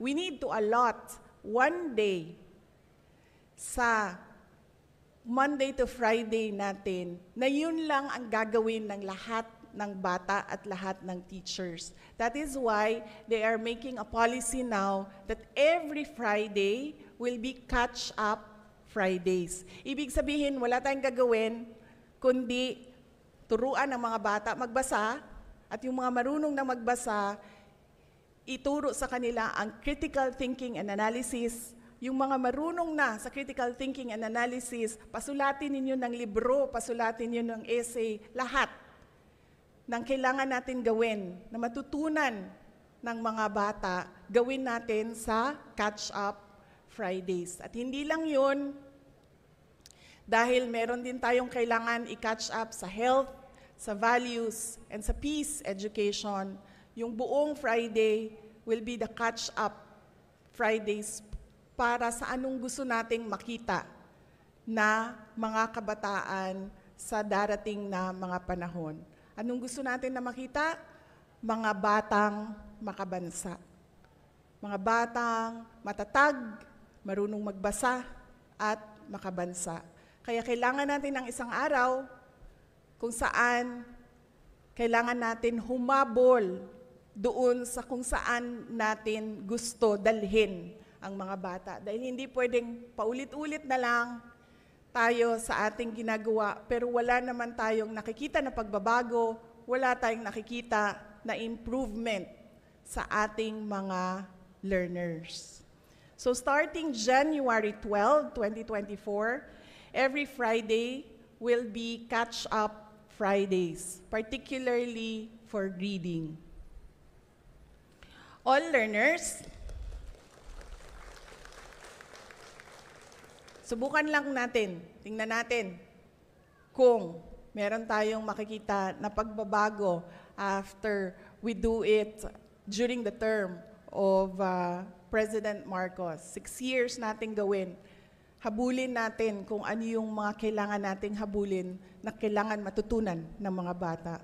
we need to allot one day sa Monday to Friday natin na yun lang ang gagawin ng lahat ng bata at lahat ng teachers. That is why they are making a policy now that every Friday will be catch-up Fridays. Ibig sabihin, wala tayong gagawin kundi turuan ng mga bata magbasa at yung mga marunong na magbasa, ituro sa kanila ang critical thinking and analysis. Yung mga marunong na sa critical thinking and analysis, pasulatin ninyo ng libro, pasulatin ninyo ng essay, lahat ng kailangan natin gawin na matutunan ng mga bata, gawin natin sa Catch-Up Fridays. At hindi lang yun, dahil meron din tayong kailangan i-catch up sa health, sa values, and sa peace education, yung buong Friday will be the Catch-Up Fridays para sa anong gusto nating makita na mga kabataan sa darating na mga panahon. Anong gusto natin na makita? Mga batang makabansa. Mga batang matatag, marunong magbasa, at makabansa. Kaya kailangan natin ng isang araw kung saan kailangan natin humabol doon sa kung saan natin gusto dalhin ang mga bata. Dahil hindi pwedeng paulit-ulit na lang tayo sa ating ginagawa, pero wala naman tayong nakikita na pagbabago, wala tayong nakikita na improvement sa ating mga learners. So starting January 12, 2024, every Friday will be catch-up Fridays, particularly for reading. All learners, subukan lang natin, tingnan natin kung meron tayong makikita na pagbabago after we do it during the term of President Marcos. 6 years natin gawin. Habulin natin kung ano yung mga kailangan nating habulin na kailangan matutunan ng mga bata.